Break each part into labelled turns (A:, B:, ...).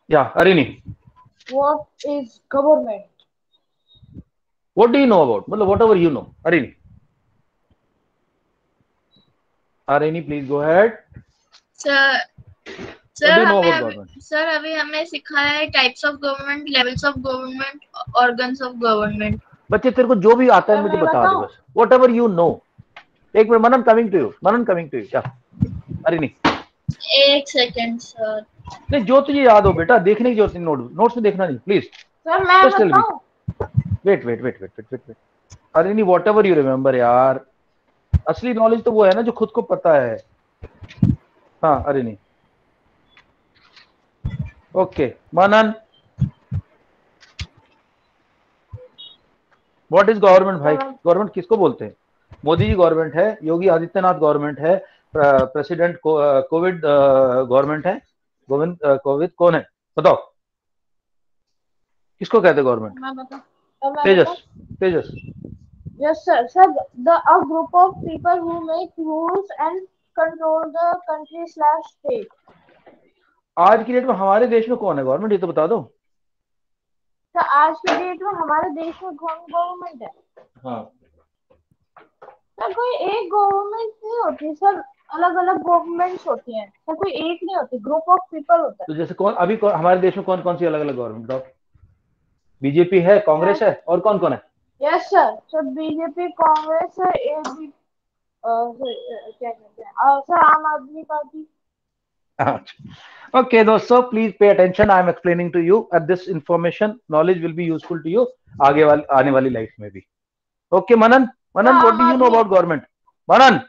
A: Yeah, Arini.
B: What is government?
A: What do you know about? मतलब whatever you know. Arini. Arini, please go ahead.
C: Sir
A: What do you know
C: हमें
A: about
C: अभी
A: government?
C: Sir अभी हमें सिखाया है types of government, levels of government, organs of government.
A: बच्चे तेरे को जो भी आता है
B: सर
A: मुझे
B: मैं
A: बता दे
B: बताऊं?
A: बस. Whatever you know. एक minute, Manan coming to you. Manan coming to you. क्या? अरिनी.
C: एक सेकेंड सर।
A: नहीं, जो तुझे याद हो बेटा, देखने की जरूरत नहीं. नोट्स में देखना नहीं प्लीज.
B: सर मैं
A: जस्ट टेल मी.
B: बताऊं?
A: Wait. Arini, whatever you remember यार. असली नॉलेज तो वो है ना जो खुद को पता है. हाँ Arini. Okay Manan. What is government भाई? गवर्नमेंट किसको बोलते हैं? मोदी जी गवर्नमेंट है, योगी आदित्यनाथ गवर्नमेंट है, प्रेसिडेंट कोविड गवर्नमेंट है. गोविंद कोविद कौन है बताओ? किसको कहते हैं गवर्नमेंट?
B: मैं बताऊं?
A: तेजस. तेजस.
B: Yes, sir. Sir, a group of people who make rules and control the country/state.
A: आज की डेट में हमारे देश में कौन है गवर्नमेंट, ये तो बता दो.
B: तो आज की डेट में हमारे देश में कौन गवर्नमेंट है?
A: हाँ.
B: सर कोई एक गवर्नमेंट नहीं होती सर, अलग अलग गवर्नमेंट्स होती हैं सर, कोई एक नहीं होती, ग्रुप ऑफ पीपल होता है.
A: तो जैसे कौन अभी हमारे देश में कौन कौन सी अलग अलग गवर्नमेंट बताओ? बीजेपी है, कांग्रेस है, और कौन कौन है?
B: Yes sir. Sir BJP, Congress है, एबी, क्या कहते हैं सर, आम आदमी पार्टी.
A: Okay दोस्तों, please pay attention. I am explaining to you at this information. Knowledge will be useful to you आने वाली लाइफ में भी. Okay Manan. Manan, what do you know about government? Manan.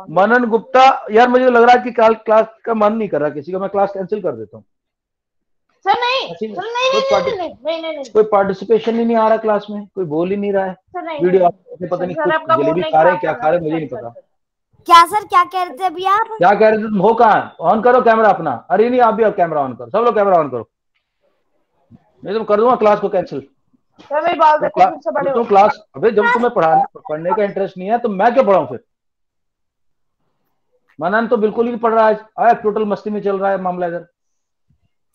A: Manan Gupta. यार मुझे लग रहा है कि क्लास का मन नहीं कर रहा किसी का. मैं क्लास कैंसिल कर देता हूँ.
B: सर नहीं, सर नहीं.
A: कोई पार्टिसिपेशन ही नहीं आ रहा क्लास में, कोई बोल ही नहीं रहा है.
B: सर नहीं.
A: वीडियो पता नहीं कुछ जलेबी खा रहे हैं, क्या खा रहे हैं मुझे नहीं पता.
D: क्या सर, क्या कह रहे थे अभी आप?
A: क्या कह रहे थे तुम? हो कहाँ? ऑन करो कैमरा अपना. अरे नहीं, आप भी अब कैमरा ऑन करो. सब लोग कैमरा ऑन करो, नहीं तो कर दूंगा क्लास को कैंसिल. तुम क्लास, अबे जब तुम्हें पढ़ने का इंटरेस्ट नहीं है तो मैं क्यों पढ़ाऊं फिर? मनन तो बिल्कुल ही नहीं पढ़ रहा है आज. टोटल मस्ती में चल रहा है मामला इधर.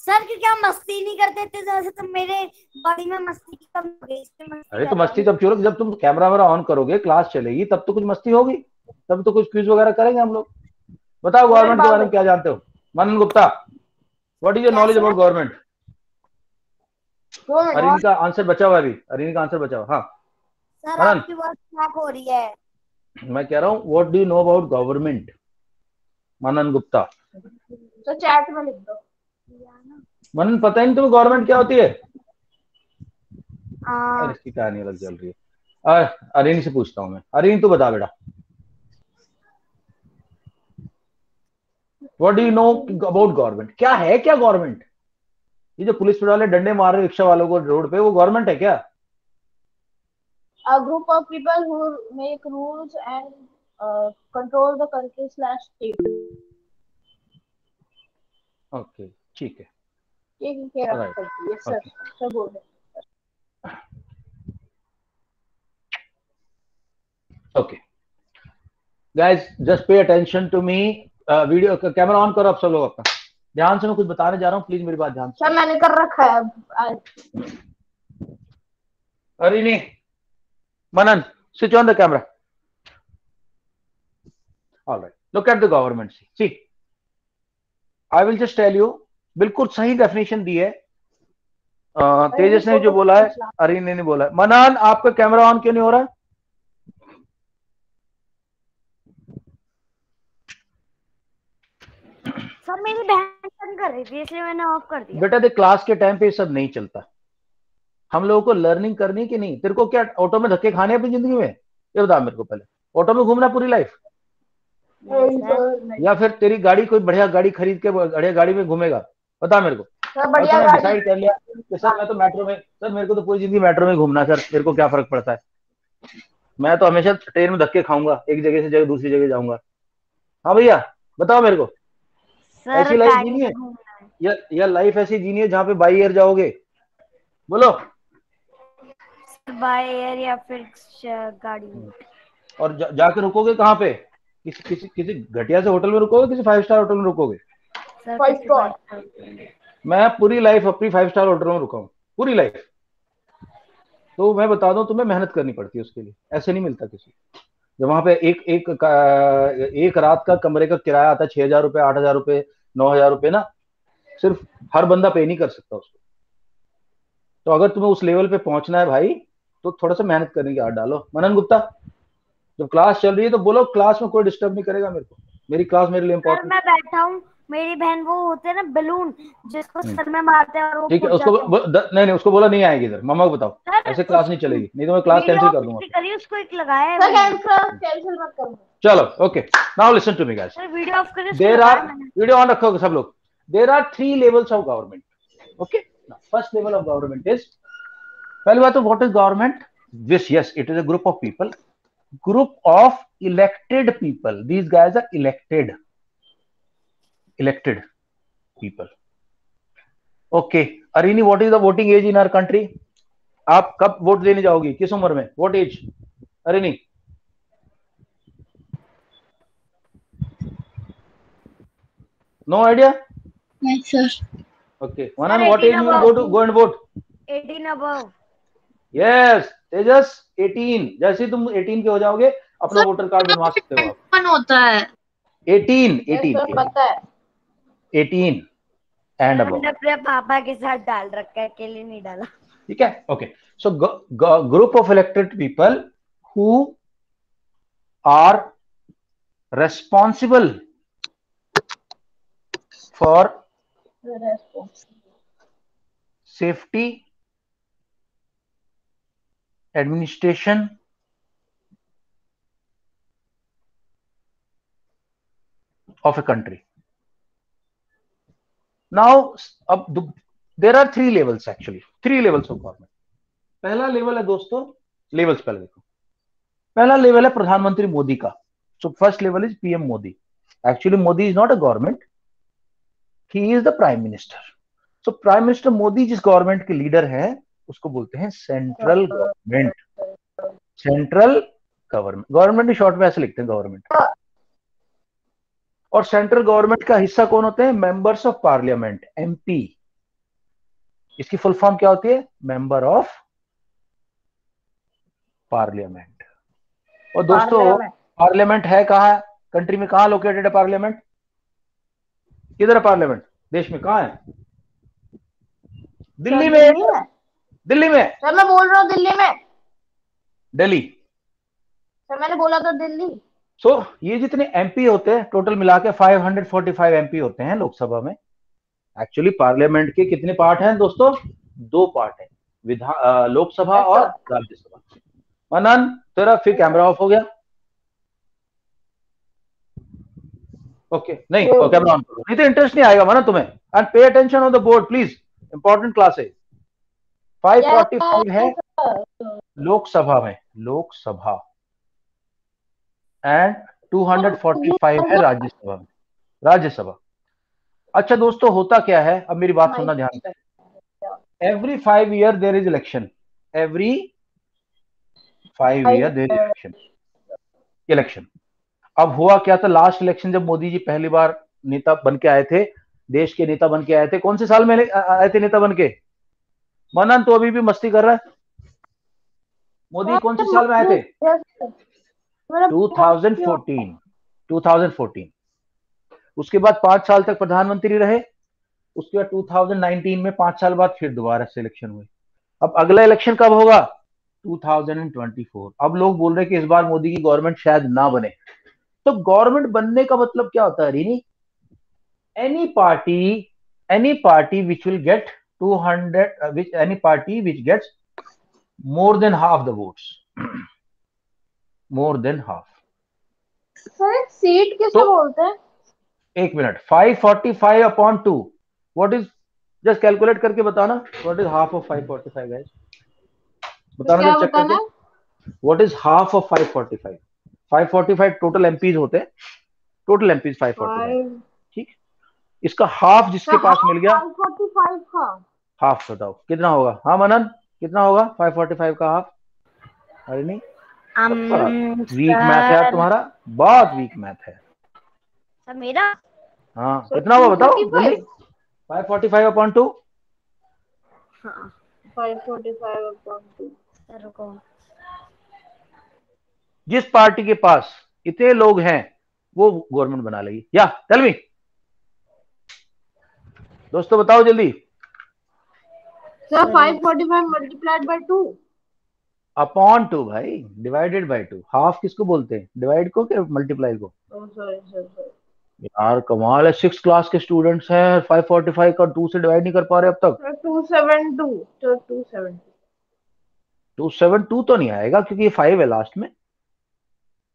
D: सर क्योंकि हम मस्ती नहीं करते थे जैसे, तो मेरे बॉडी में मस्ती की कमी हो गई.
A: अरे तो मस्ती तब क्यों? जब तुम कैमरा वगैरह ऑन करोगे, क्लास चलेगी, तब तो कुछ मस्ती होगी, तब तो कुछ क्विज वगैरह करेंगे हम लोग. बताओ गवर्नमेंट के बारे में क्या जानते हो? Manan Gupta, what is your knowledge about government? Arini का आंसर बचा हुआ है अभी. अरिनी का आंसर बचा हुआ. हाँ
D: सर आपकी बात स्नैप हो रही है.
A: मैं कह रहा हूँ what do you know about government? Manan Gupta.
B: तो चैट में लिख दो.
A: मनन पता ही नहीं तुम्हें गवर्नमेंट क्या होती है? अरे इसकी कहानी अलग चल रही है. अरिनी से पूछता हूँ मैं. अरिनी तू बता बेटा, what do you know about government? क्या है क्या गवर्नमेंट? ये जो पुलिस वाले डंडे मार रहे रिक्शा वालों को रोड पे, वो गवर्नमेंट है क्या?
B: A group of people who make rules and control the country/state.
A: Okay ठीक है.
B: Yes sir. सर बोल रहे.
A: Okay guys, just pay attention to me. Video camera on करो आप सब लोग अपना. ध्यान से मैं कुछ बताने जा रहा हूँ, प्लीज मेरी बात ध्यान से.
B: सर मैंने कर रखा है.
A: अरे नहीं Manan, switch on the camera. Alright, look at the government. See I will just tell you. बिल्कुल सही डेफिनेशन दी है. तेजस ने जो बोला है, अरिन ने नहीं बोला है. मनन, आपका कैमरा ऑन क्यों नहीं हो रहा?
D: सर मेरी बहन बंद कर रही थी इसलिए मैंने ऑफ कर दिया.
A: बेटा देख, क्लास के टाइम पे ये सब नहीं चलता. हम लोगों को लर्निंग करनी कि नहीं? तेरे को क्या ऑटो में धक्के खाने अपनी जिंदगी में? ये बता मेरे को पहले. ऑटो में घूमना पूरी लाइफ, या फिर तेरी गाड़ी, कोई बढ़िया गाड़ी खरीद के बढ़िया गाड़ी में घूमेगा? बता मेरे को. डिसाइड कर लिया कि सर मैं तो मेट्रो में, सर मेरे को तो पूरी जिंदगी मेट्रो में घूमना, सर मेरे को क्या फर्क पड़ता है, मैं तो हमेशा ट्रेन में धक्के खाऊंगा, एक जगह से दूसरी जगह जाऊंगा. हाँ भैया बताओ मेरे को. ऐसी लाइफ जीनी है या लाइफ ऐसी जीनी है जहाँ पे बाई एयर जाओगे? बोलो.
D: बाय एयर या फिर गाड़ी.
A: और जाके रुकोगे कहाँ पे? किसी घटिया से होटल में रुकोगे, किसी 5 स्टार होटल में रुकोगे?
D: Sir
B: 5 star.
A: मैं पूरी लाइफ अपनी 5 स्टार होटल में रुका हूँ, पूरी लाइफ। तो मैं बता दूं तुम्हें, मेहनत करनी पड़ती है उसके लिए, ऐसे नहीं मिलता किसी। जब वहां पे एक रात का कमरे का किराया आता है 6,000 रुपए, 8,000 रुपए, 9,000 रुपए ना, सिर्फ हर बंदा पे नहीं कर सकता उसको। तो अगर तुम्हें उस लेवल पे पहुंचना है भाई, तो थोड़ा सा मेहनत करने की आदत डालो। मनन गुप्ता, जब क्लास चल रही है तो बोलो क्लास में कोई डिस्टर्ब नहीं करेगा मेरे को, मेरी क्लास मेरे लिए
D: सर
A: इंपॉर्टेंट।
D: मैं बैठा हूँ, मेरी बहन वो होते हैं ना बलून जिसको सर में मारते हैं और वो
A: ठीक है,
D: फूट
A: उसको
D: जाते हैं।
A: नहीं उसको बोला नहीं आएगी इधर, मम्मा को बताओ,
D: सर
A: ऐसे क्लास नहीं चलेगी, नहीं तो मैं क्लास कैंसिल कर दूंगा।
D: करिए, उसको एक लगाया है
B: सर
D: मैंने।
B: कैंसिल मत करो।
A: चलो okay, now listen to me guys.
D: Sir video off करिए, उसको
A: देर
D: लगाया
A: आर,
D: है मैंने।
A: वीडियो ऑन रखोगे सब लोग। There are 3 levels of government. Okay, first level of government is, पहली बात तो what is government? This, yes, it is a group of people, group of elected people. These guys are elected people. Okay, Arini, what is the voting age in our country? आप कब vote देने जाओगी, किस उम्र में? What age, Arini? No idea?
C: Yes, sir.
A: Okay, Manan, what age you will go and vote?
D: 18 above।
A: Yes, Tejas, 18। जैसे ही तुम 18 के हो जाओगे, अपना वोटर कार्ड बनवा सकते हो आप।
C: कौन होता है?
A: 18
B: पता है
A: 18 एंड अबव।
D: मैंने अपने पापा के साथ डाल रखा है, अकेले नहीं डाला।
A: ठीक है, okay. So group of elected people who are responsible for safety, administration of a country. Now, there are 3 levels actually, 3 levels of government. पहला लेवल है दोस्तों, लेवल्स पहले देखो। पहला लेवल है प्रधानमंत्री मोदी का। So first level is PM Modi. Actually Modi is not a government, he is the prime minister. So prime minister Modi जिस गवर्नमेंट के लीडर हैं उसको बोलते हैं central government. Central government, government short में ऐसे लिखते हैं गवर्नमेंट। और सेंट्रल गवर्नमेंट का हिस्सा कौन होते हैं? Members of parliament, MP. इसकी फुल फॉर्म क्या होती है? Member of parliament. और दोस्तों पार्लियामेंट है कहाँ कंट्री में? कहाँ लोकेटेड है पार्लियामेंट? किधर है पार्लियामेंट देश में? कहाँ है? दिल्ली में। दिल्ली में
B: सर, मैं बोल रहा हूँ दिल्ली में।
A: दिल्ली।
B: सर मैंने बोला तो दिल्ली।
A: सो ये जितने एमपी होते हैं टोटल मिला के 545 एमपी होते हैं लोकसभा में। एक्चुअली पार्लियामेंट के कितने पार्ट हैं दोस्तों? 2 पार्ट है, लोकसभा और राज्यसभा। मनन, तेरा फिर कैमरा ऑफ हो गया। ओके, नहीं कैमरा ऑन करो, नहीं तो इंटरेस्ट नहीं आएगा मनन तुम्हें। And pay attention on the board please, important class है। 545 है लोकसभा में, लोकसभा, एंड 245 है राज्यसभा में, राज्यसभा। अच्छा दोस्तों, होता क्या है, अब मेरी बात सुनना ध्यान से। Every 5 year there is election, every 5 year there is election, election. अब हुआ क्या था लास्ट इलेक्शन, जब मोदी जी पहली बार नेता बन के आए थे, देश के नेता बन के आए थे, कौन से साल में आए थे नेता बन के? मनन तो अभी भी मस्ती कर रहा है। मोदी कौन से साल में आए थे? 2014, 2014। उसके बाद 5 साल तक प्रधानमंत्री रहे। उसके बाद 2019 में 5 साल बाद फिर दोबारा से इलेक्शन हुए। अब अगला इलेक्शन कब होगा? 2024। अब लोग बोल रहे हैं कि इस बार मोदी की गवर्नमेंट शायद ना बने। तो गवर्नमेंट बनने का मतलब क्या होता है Rini? Any party which will get 200, any party which gets more than half the votes, more than half.
B: Sir seat किसे बोलते हैं?
A: एक minute, 545 upon 2 what is? Just calculate करके बताना what is half of 545 guys, बताना चेक करके। What is half of 545? 545 total MPs होते हैं, टोटल एमपीज 545। ठीक, इसका हाफ जिसके पास मिल गया,
B: 545 का
A: हाफ बताओ कितना होगा? हाँ मनन, कितना होगा 545 का हाफ? अरे नहीं, वीक मैथ है यार तुम्हारा, बहुत वीक मैथ है।
D: सर मेरा
A: हाँ कितना हुआ बताओ जल्दी। 545 अपॉन 2।
D: हाँ
B: 545 अपॉन 2।
D: सर रुको।
A: जिस पार्टी के पास इतने लोग हैं वो गवर्नमेंट बना लेगी। या टेल मी दोस्तों बताओ जल्दी।
B: सर 545 मल्टीप्लाइड बाय 2
A: अपॉन 2 भाई, डिवाइडेड बाय 2। हाफ किसको बोलते हैं, डिवाइड को क्या मल्टीप्लाई को।
B: सॉरी
A: यार कमाल है, 6 क्लास के स्टूडेंट्स हैं, 545 का 2 से डिवाइड नहीं कर पा रहे अब तक।
B: 272 तो 270
A: 272 तो नहीं आएगा क्योंकि ये 5 है लास्ट में।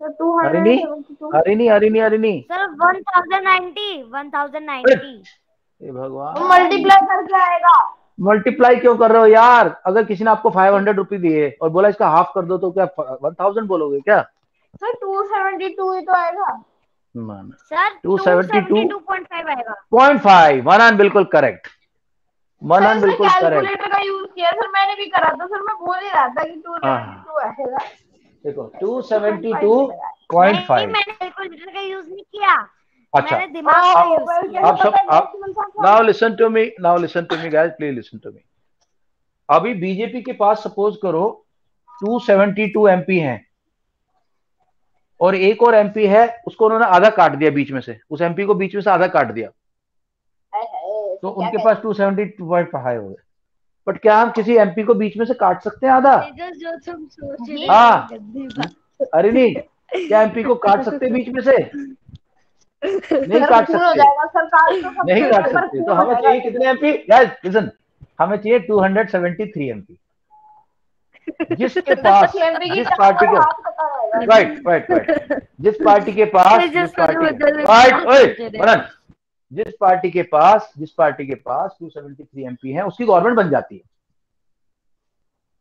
B: तो
A: अरे नहीं
B: 272
A: अरे नहीं अरे नहीं अरे नहीं।
D: सर 1090
A: हे भगवान,
B: मल्टीप्लाई करके आएगा।
A: मल्टीप्लाई क्यों कर रहे हो यार। अगर किसी ने आपको 500 रुपए दिए और बोला इसका हाफ कर दो तो क्या 1000 बोलोगे क्या।
B: सर 272 ही तो आएगा।
D: सर 272.5 आएगा।
A: 0.5 मनन बिल्कुल करेक्ट, मनन बिल्कुल करेक्ट।
B: कैलकुलेटर का यूज किया सर, मैंने भी करा था सर, मैं बोल ही रहा था कि 272 आएगा।
A: देखो 272.5।
D: मैंने कैलकुलेटर का यूज नहीं किया।
A: अच्छा
D: मैंने दिमाग का यूज किया।
A: आप सब now listen to me guys, please listen to me. अभी बीजेपी के पास सपोज करो 272 एमपी हैं और एक और एमपी है, उसको उन्होंने आधा काट दिया बीच में से, उस एमपी को बीच में से आधा काट दिया तो उनके पास 272.5 हो गए। बट क्या हम किसी एमपी को बीच में से काट सकते हैं आधा। हाँ अरे नहीं, क्या एमपी को काट सकते हैं बीच में से, नहीं काट सकते, नहीं काट सकते। तो हमें चाहिए कितने एमपी गाइस, लिसन, हमें चाहिए 273 एमपी। जिसके पास जिस पार्टी के राइट जिस पार्टी के पास जिस पार्टी के पास 273 एमपी है उसकी गवर्नमेंट बन जाती है।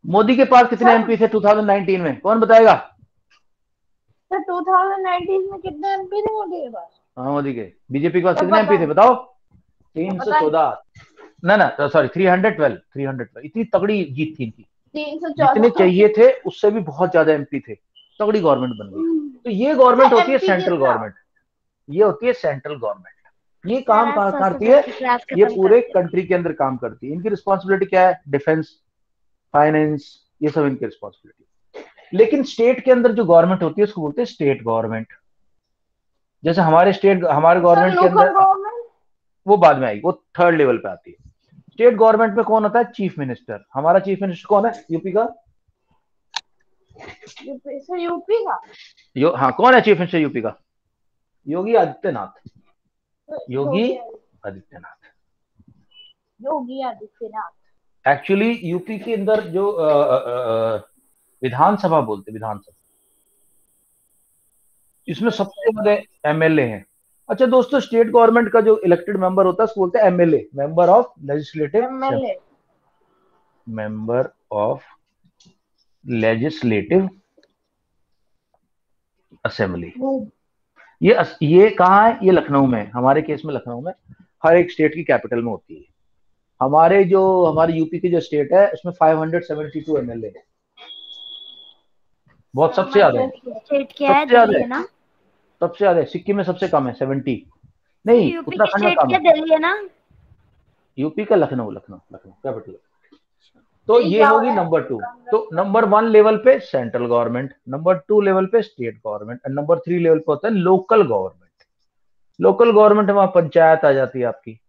A: मोदी के पास कितने एमपी थे 2019 में, कौन बताएगा।
B: सर 2019 में कितने एमपी थे मोदी के पास।
A: हाँ मोदी के, बीजेपी के पास कितने एमपी थे बताओ। 314 ना सॉरी 312। इतनी तगड़ी जीत थी इनकी, जितने चाहिए थे उससे भी बहुत ज्यादा एमपी थे, तगड़ी गवर्नमेंट बन गई। तो ये गवर्नमेंट होती है सेंट्रल गवर्नमेंट, ये होती है सेंट्रल गवर्नमेंट। ये काम करती है, ये पूरे कंट्री के अंदर काम करती है। इनकी रिस्पॉन्सिबिलिटी क्या है, डिफेंस, फाइनेंस, ये सब इनकी रिस्पॉन्सिबिलिटी। लेकिन स्टेट के अंदर जो गवर्नमेंट होती है उसको बोलते हैं स्टेट गवर्नमेंट। जैसे हमारे गवर्नमेंट के अंदर वो बाद में आएगी, वो थर्ड लेवल पे आती है। स्टेट गवर्नमेंट में कौन होता है, चीफ मिनिस्टर। हमारा चीफ मिनिस्टर कौन है यूपी का।
B: यूपी का
A: हाँ कौन है चीफ मिनिस्टर यूपी का, योगी आदित्यनाथ। योगी आदित्यनाथ एक्चुअली यूपी के अंदर जो विधानसभा बोलते, विधानसभा, इसमें सबसे ज्यादा एमएलए हैं। अच्छा दोस्तों, स्टेट गवर्नमेंट का जो इलेक्टेड मेंबर होता है उसको बोलते हैं MLA, member of legislative assembly. ये कहाँ है, ये लखनऊ में, हमारे केस में लखनऊ में, हर एक स्टेट की कैपिटल में होती है। हमारे यूपी की जो स्टेट है उसमें 572 एमएलए है, बहुत सबसे ज्यादा है। सबसे ज्यादा है, सिक्किम में सबसे कम है 70। नहीं उत्तराखंड में कम है।
D: दिल्ली है ना,
A: यूपी का लखनऊ कैपिटल। तो ये होगी नंबर 2। तो नंबर 1 लेवल पे सेंट्रल गवर्नमेंट, नंबर 2 लेवल पे स्टेट गवर्नमेंट, और नंबर 3 लेवल पे होता है लोकल गवर्नमेंट। लोकल गवर्नमेंट में पंचायत आ जाती है आपकी,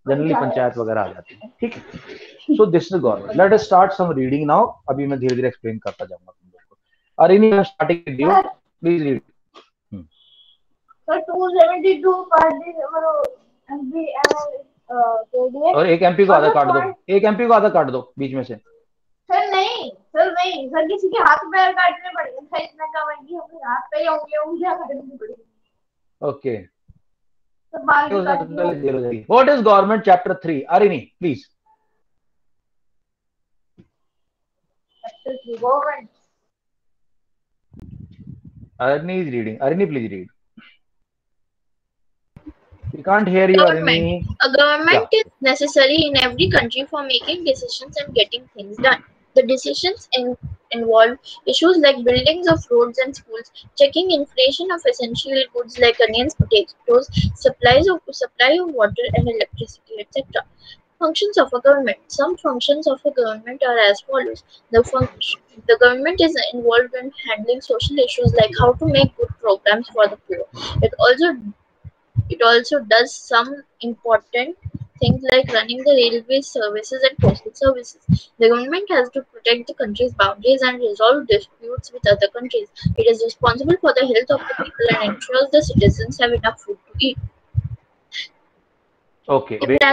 A: जनरली पंचायत वगैरह आ जाती है, ठीक है। So this is government. Let us start some reading now. अभी मैं धीरे धीरे एक्सप्लेन करता जाऊंगा तुम लोगों को। अरे नहीं starting video please read.
B: Sir 272
A: और एक एमपी को आधा काट दो, एक एमपी को आधा काट दो बीच में से।
B: सर नहीं सर किसी के हाथ पैर काटने पड़ेंगे। सर इतना कम है कि हमें हाथ पे होंगे, उंगलियां काटनी पड़ेगी।
A: ओके
B: तो बाल
A: what is government chapter 3। Arini please.
B: Chapter 3 government.
A: Arini is reading. Arini, please read. We can't hear you,
C: Government.
A: Arini.
C: A government is necessary in every country for making decisions and getting things done. The decisions involve issues like buildings of roads and schools, checking inflation of essential goods like onions, potatoes, supply of water and electricity, etc. Functions of a government. Some functions of a government are as follows. The government is involved in handling social issues like how to make good programs for the poor. It also does some important things like running the railway services and postal services. The government has to protect the country's boundaries and resolve disputes with other countries. It is responsible for the health of the people and ensures the citizens have enough food to eat.
A: Okay, wait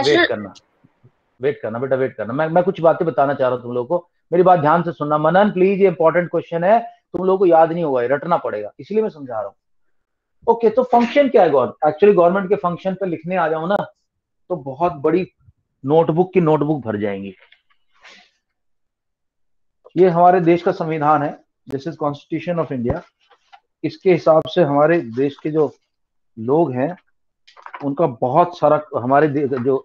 A: करना बेटा, wait करना। मैं कुछ बातें बताना चाह रहा हूँ तुम लोगों को, मेरी बात ध्यान से सुनना। मनन प्लीज, ये इंपॉर्टेंट क्वेश्चन है, तुम लोगों को याद नहीं होगा, रटना पड़ेगा, इसलिए मैं समझा रहा हूँ। ओके, तो फंक्शन क्या है? एक्चुअली गवर्नमेंट के फंक्शन पे लिखने आ जाओ ना तो बहुत बड़ी नोटबुक की नोटबुक भर जाएंगी। ये हमारे देश का संविधान है, this is constitution of India. इसके हिसाब से हमारे देश के जो लोग हैं उनका बहुत सारा, हमारे जो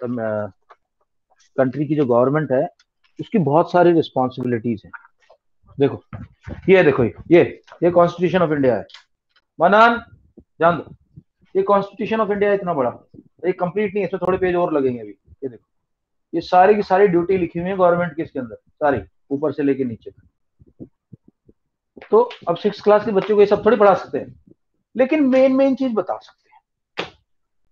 A: कंट्री की जो गवर्नमेंट है उसकी बहुत सारी रिस्पॉन्सिबिलिटीज हैं। देखो ये कॉन्स्टिट्यूशन ऑफ इंडिया है। मनन जान दो, ये कॉन्स्टिट्यूशन ऑफ इंडिया इतना बड़ा, ये कंप्लीट नहीं है, इसमें थोड़े पेज और लगेंगे अभी। ये देखो, ये सारी की सारी ड्यूटी लिखी हुई है गवर्नमेंट की इसके अंदर, सारी ऊपर से लेके नीचे तक। तो अब 6th क्लास के बच्चों को ये सब थोड़ी पढ़ा सकते हैं, लेकिन मेन चीज बता सकते हैं।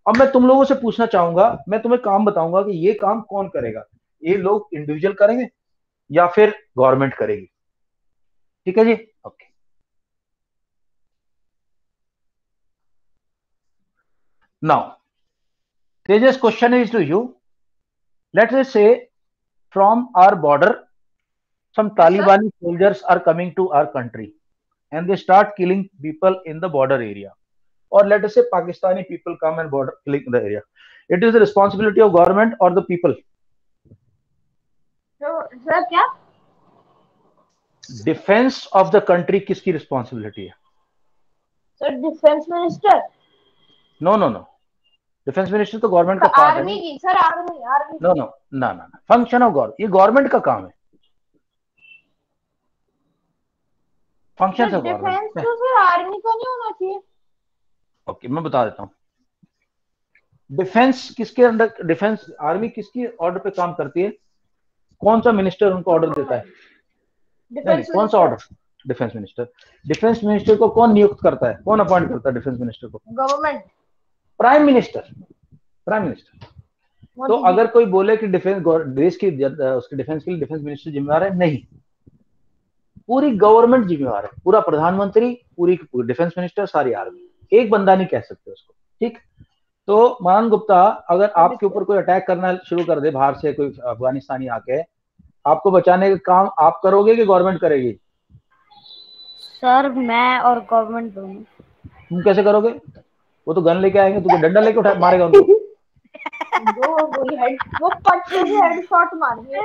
A: अब मैं तुम लोगों से पूछना चाहूंगा, मैं तुम्हें काम बताऊंगा कि ये काम कौन करेगा, ये लोग इंडिविजुअल करेंगे या फिर गवर्नमेंट करेगी। ठीक है जी, okay. Now Tejas, question is to you. Let us say from our border some Talibani soldiers are coming to our country and they start killing people in the border area, or let us say Pakistani people come and border killing the area. It is the responsibility of government or the people?
B: So sir, क्या
A: defence of the country किसकी responsibility है?
B: Sir defence minister.
A: No, defence minister तो government का काम है।
B: Army की sir, army.
A: No, ना, function of government, ये गवर्नमेंट का काम है, फंक्शन ऑफ
B: डिफेंस तो सर आर्मी का नहीं होना चाहिए।
A: ओके, मैं बता देता हूँ। डिफेंस किसके अंडर, डिफेंस आर्मी किसकी ऑर्डर पे काम करती है? कौन सा मिनिस्टर उनको ऑर्डर देता है? नहीं, कौन सा order? Defence minister. Defence minister को कौन नियुक्त करता है, कौन अपॉइंट करता है डिफेंस मिनिस्टर को?
B: Government,
A: prime minister. तो अगर कोई बोले कि डिफेंस देश की उसके डिफेंस के लिए डिफेंस मिनिस्टर जिम्मेवार है, नहीं, पूरी गवर्नमेंट जिम्मेवार है, पूरा प्रधानमंत्री, पूरी डिफेंस मिनिस्टर, सारी आर्मी, एक बंदा नहीं कह सकते उसको। ठीक, तो मनन गुप्ता, अगर आपके ऊपर कोई अटैक करना शुरू कर दे बाहर से, कोई अफगानिस्तानी आके, आपको बचाने का काम आप करोगे कि गवर्नमेंट करेगी?
D: सर मैं और गवर्नमेंट दोनों।
A: तुम कैसे करोगे? वो तो गन लेके आएंगे, तुमको डंडा लेके उठा मारेगा उनको।
B: वो पट्टे से हेडशॉट मारेंगे।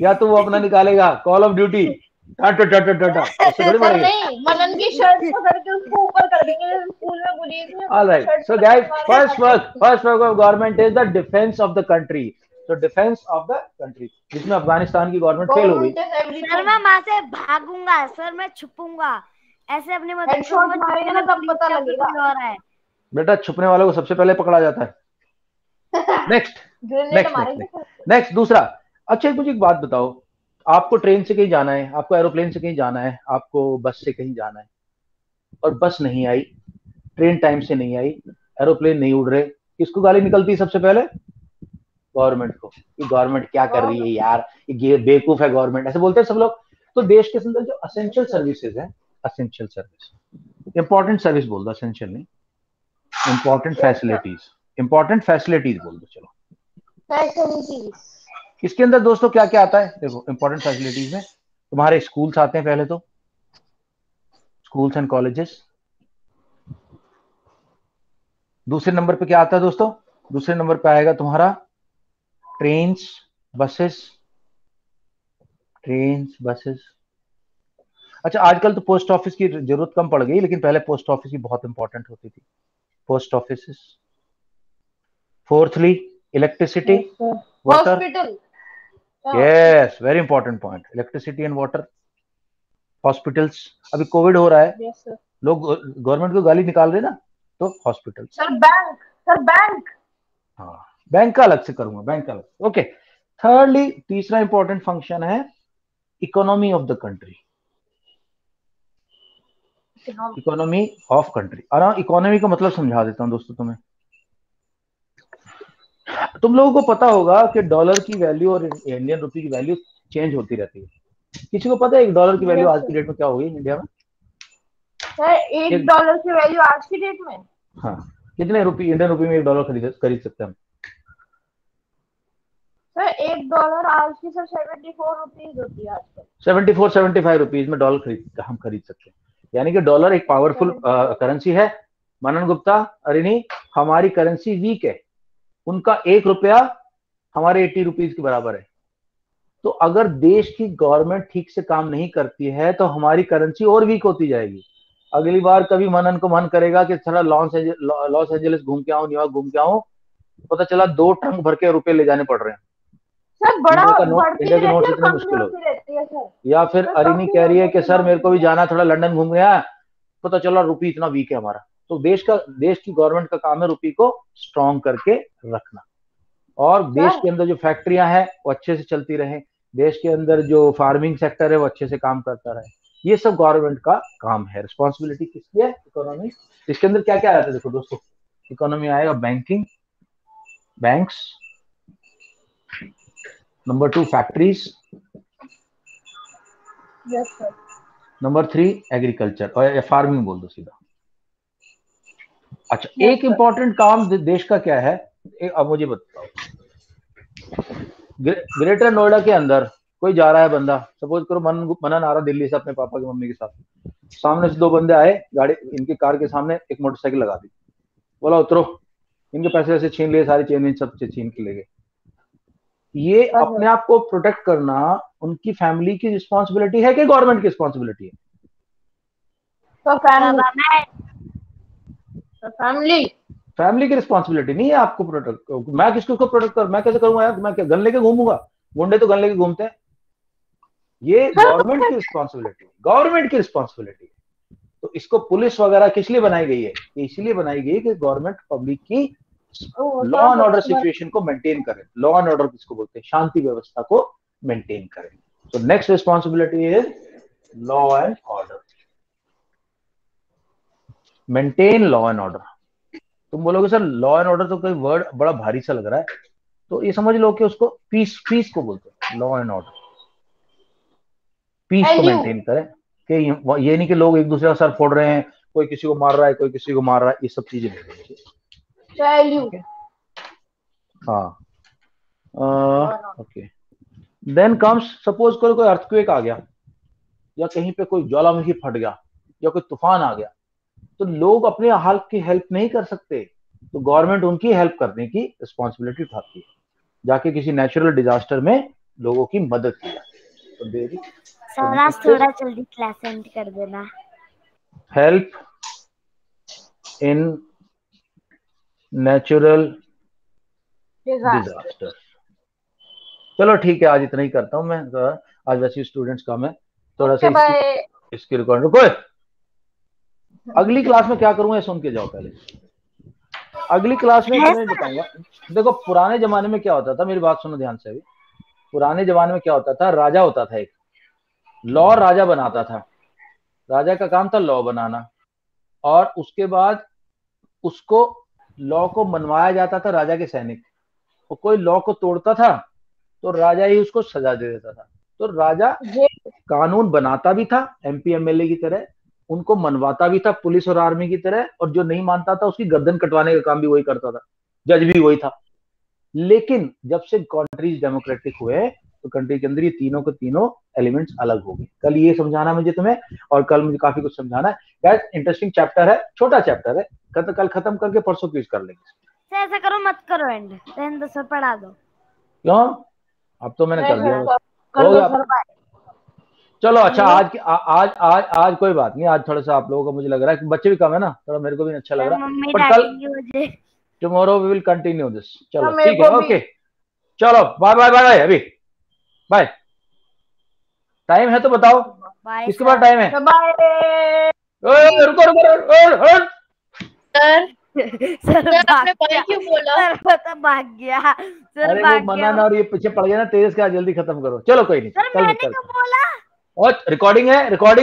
A: या तो वो अपना निकालेगा कॉल ऑफ ड्यूटी,
B: नहीं, मनन की शर्ट पकड़ के उसको ऊपर कर देंगे स्कूल में गुलीज में।
A: Alright, so guys, first work of government is the defence of the country. तो डिफेंस ऑफ द कंट्री, जिसमें अफगानिस्तान की गवर्नमेंट फेल हो गई।
D: सर मैं वहां से भागूंगा, सर मैं छुपूंगा, ऐसे अपने
B: हेडशॉट मारेंगे ना तब पता लगेगा।
A: बेटा छुपने वालों को सबसे पहले पकड़ा जाता है। नेक्स्ट दूसरा। अच्छा, मुझे एक बात बताओ, आपको ट्रेन से कहीं जाना है, आपको एरोप्लेन से कहीं जाना है, आपको बस से कहीं जाना है, और बस नहीं आई, ट्रेन टाइम से नहीं आई, एरोप्लेन नहीं उड़ रहे, किसको गाली निकलती है सबसे पहले? गवर्नमेंट को। ये गवर्नमेंट क्या कर रही है यार, ये बेवकूफ है गवर्नमेंट, ऐसे बोलते हैं सब लोग। तो देश के अंदर जो असेंशियल सर्विसेज है, असेंशियल सर्विस, इंपॉर्टेंट सर्विस बोल दो, असेंशियल नहीं, इंपॉर्टेंट फैसिलिटीज बोल दो। चलो, इसके अंदर दोस्तों क्या क्या आता है? देखो, इंपॉर्टेंट फैसिलिटीज में तुम्हारे स्कूल्स आते हैं, पहले तो स्कूल्स एंड कॉलेजेस। दूसरे नंबर पे क्या आता है दोस्तों? दूसरे नंबर पे आएगा तुम्हारा ट्रेन्स, बसेस। अच्छा, आजकल तो पोस्ट ऑफिस की जरूरत कम पड़ गई, लेकिन पहले पोस्ट ऑफिस की बहुत इंपॉर्टेंट होती थी, post office. Fourthly electricity, water. Yes, very important point. Electricity and water, hospitals. अभी कोविड हो रहा है,
B: यस सर।
A: लोग गवर्नमेंट को गाली निकाल रहे ना, तो हॉस्पिटल।
B: Sir bank.
A: हाँ, बैंक का अलग से करूंगा, बैंक का अलग। ओके, थर्डली, तीसरा इंपॉर्टेंट फंक्शन है economy of the country. Economy of country. और इकोनॉमी का मतलब समझा देता हूं दोस्तों तुम्हें। तुम लोगों को पता होगा कि डॉलर की वैल्यू और इंडियन रुपी की वैल्यू चेंज होती रहती है। किसी को पता है $1 की वैल्यू आज की डेट में क्या होगी इंडिया में?
B: सर $1 की वैल्यू आज की डेट में,
A: हाँ, कितने रुपये इंडियन रुपी में $1 खरीद सकते हैं हम?
B: सर $1 आज की सर 74 रुपीज होती है आजकल।
A: 74-75 रुपीज में डॉलर हम खरीद सकते हैं। यानी कि डॉलर एक पावरफुल करेंसी है। मनन गुप्ता, अरिनी, हमारी करेंसी वीक है, उनका ₹1 हमारे 80 रुपीज के बराबर है। तो अगर देश की गवर्नमेंट ठीक से काम नहीं करती है तो हमारी करेंसी और वीक होती जाएगी। अगली बार कभी मनन को मन करेगा कि थोड़ा लॉस एंजलिस घूम के आऊं, न्यूयॉर्क घूम के आऊं, पता चला 2 ट्रंक भर के रुपए ले जाने पड़ रहे हैं।
B: सर बड़ा
A: इंडिया के नोट इतने मुश्किल हो। या फिर अरिनी कह रही है कि सर मेरे को भी जाना, थोड़ा लंदन घूम गया, पता चला रुपी इतना वीक है हमारा। तो देश की गवर्नमेंट का काम है रुपी को स्ट्रॉन्ग करके रखना, और देश के अंदर जो फैक्ट्रियां हैं वो अच्छे से चलती रहे, देश के अंदर जो फार्मिंग सेक्टर है वो अच्छे से काम करता रहे। ये सब गवर्नमेंट का काम है। रिस्पॉन्सिबिलिटी किसकी है? इकोनॉमी। इसके अंदर क्या क्या आता है देखो दोस्तों। इकोनॉमी आएगा banking, banks, number 2 factories, number 3 agriculture, और फार्मिंग बोल दो सीधा। अच्छा, एक इंपॉर्टेंट काम देश का क्या है, अब मुझे बताओ। ग्रेटर नोएडा के अंदर कोई जा रहा है बंदा, सपोज करो मनन आ रहा दिल्ली से अपने पापा की मम्मी के साथ, सामने से 2 बंदे आए, गाड़ी इनकी कार के सामने एक मोटरसाइकिल लगा दी, बोला उतरो, इनके पैसे वैसे छीन लिए, सारी चेन सब छीन के ले गए। ये अपने आप को प्रोटेक्ट करना उनकी फैमिली की रिस्पॉन्सिबिलिटी है कि गवर्नमेंट की रिस्पॉन्सिबिलिटी है? फैमिली की रिस्पॉन्सिबिलिटी नहीं है आपको प्रोटेक्ट। मैं किसको प्रोटेक्ट कर, मैं कैसे करूंगा यार? मैं क्या गन लेके घूमूंगा? गुंडे तो गन लेके घूमते हैं। ये गवर्नमेंट की रिस्पॉन्सिबिलिटी, गवर्नमेंट की रिस्पॉन्सिबिलिटी। तो इसको पुलिस वगैरह किस लिए बनाई गई है? इसलिए बनाई गई कि गवर्नमेंट पब्लिक की लॉ एंड ऑर्डर सिचुएशन को मेंटेन करे। लॉ एंड ऑर्डर किसको बोलते हैं? शांति व्यवस्था को मेंटेन करे। तो next responsibility is law and order, maintain law and order. तुम बोलोगे सर लॉ एंड ऑर्डर तो कोई वर्ड बड़ा भारी सा लग रहा है, तो ये समझ लो कि उसको पीस को बोलते हैं। लॉ एंड ऑर्डर, पीस को मेंटेन करें, कि ये नहीं कि लोग एक दूसरे का सर फोड़ रहे हैं, कोई किसी को मार रहा है, कोई किसी को मार रहा है, ये सब चीजें नहीं होनी चाहिए। हाँ, ओके। देन कम्स, सपोज करो कोई अर्थक्वेक आ गया, या कहीं पे कोई ज्वालामुखी फट गया, या कोई तूफान आ गया, तो लोग अपने हाल की हेल्प नहीं कर सकते, तो गवर्नमेंट उनकी हेल्प करने की रिस्पॉन्सिबिलिटी उठाती है, जाके किसी नेचुरल डिजास्टर में लोगों की मदद की जाती है। तो देरी
D: थोड़ा जल्दी क्लास एंड कर देना।
A: Help in natural disaster. चलो ठीक है, आज इतना ही करता हूं मैं, आज वैसे स्टूडेंट्स कम है, थोड़ा सा इसकी रिकॉर्ड रुको। अगली क्लास में क्या करूंगा सुन के जाओ। पहले अगली क्लास में तुम्हें बताऊंगा। देखो पुराने जमाने में क्या होता था, मेरी बात सुनो ध्यान से। अभी पुराने जमाने में क्या होता था, राजा होता था, एक लॉ राजा बनाता था। राजा का काम था लॉ बनाना, और उसके बाद उसको लॉ को मनवाया जाता था राजा के सैनिक। और कोई लॉ को तोड़ता था तो राजा ही उसको सजा दे देता था। तो राजा कानून बनाता भी था MP MLA की तरह, उनको मनवाता भी था पुलिस और आर्मी की तरह, और जो नहीं मानता था उसकी गर्दन कटवाने का काम भी वही करता था, जज भी वही था। लेकिन जब से कंट्रीज डेमोक्रेटिक हुए तो कंट्री के अंदर ये तीनों के तीनों एलिमेंट्स अलग हो गए। कल ये समझाना मुझे तुम्हें, और कल मुझे काफी कुछ समझाना है। गाइस इंटरेस्टिंग चैप्टर है, छोटा चैप्टर है, कल खत्म करके परसों क्विज कर लेंगे।
D: ऐसा करो मत करो, एंड सर पढ़ा दो।
A: क्यों? अब तो मैंने कर दिया, हो गया। चलो अच्छा, आज कोई बात नहीं। आज थोड़ा सा आप लोगों को मुझे लग रहा है कि बच्चे भी कम है ना, थोड़ा मेरे को भी अच्छा लग रहा है, पर कल tomorrow we will continue this. चलो ठीक है, ओके, चलो बाय बाय बाय। अभी बाय। टाइम है तो बताओ,
D: बाय
A: किसके पास टाइम है?
B: बाय
A: रुको रुको रुको।
C: सर
D: सर
C: सर
D: भाग
C: आपने बाय
D: गया,
C: क्यों बोला?
D: सर पता भाग गया, सर
A: अरे वो
D: भाग
A: मना
D: गया।
A: ना, और ये पीछे पड़ गया ना, तेज का, जल्दी खत्म करो। चलो कोई नहीं,
D: सर
A: कल
D: मैंने
A: निकल।
D: क्यों बोला?
A: और रिकॉर्डिंग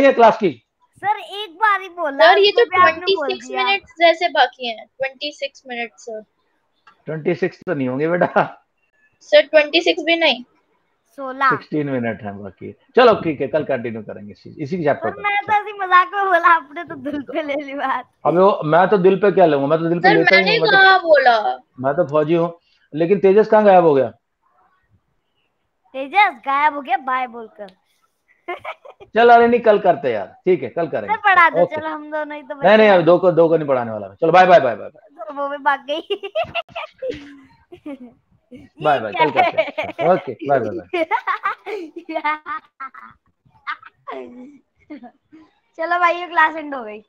A: है क्लास की।
D: सर एक बार ही बोला,
C: सर ये तो
D: उसमें भी आपने बोल
C: 26
D: दिया।
C: मिनट्स जैसे बाकी हैं। 26 मिनट्स सर।
A: 26 तो नहीं होंगे बेटा,
C: सर 26 भी नहीं।
D: 16।
A: 16 मिनट है बाकी। चलो ठीक है, कल कंटिन्यू करेंगे इसी चैप्टर
D: सर
A: पर।
D: मैं तो ऐसी मजाक में बोला, आपने तो दिल पे ले ली बात।
A: अब वो मैं तो दिल पे क्या लूंगा, मैं तो दिल पे
C: सर
A: लेता ही
C: मैंने
A: हूँ,
C: कहा बोला।
A: मैं तो फौजी हूँ। लेकिन तेजस कहाँ गायब हो गया?
D: तेजस गायब हो गया बाय बोलकर।
A: चल अरे नहीं, कल करते यार, ठीक है कल
D: सर
A: करेंगे।
D: पढ़ा दो,
A: ओके,
D: चलो हम दोनों ही तो
A: नहीं
D: बचे
A: नहीं, अब
D: हैं।
A: दो को नहीं पढ़ाने वाला। चलो bye bye bye bye
D: sir वो भी भाग गई।
A: बाय
D: ये
A: बाय,
D: क्या
A: कल करते हैं। Okay bye bye bye.
D: चलो भाई, ये क्लास एंड हो गई।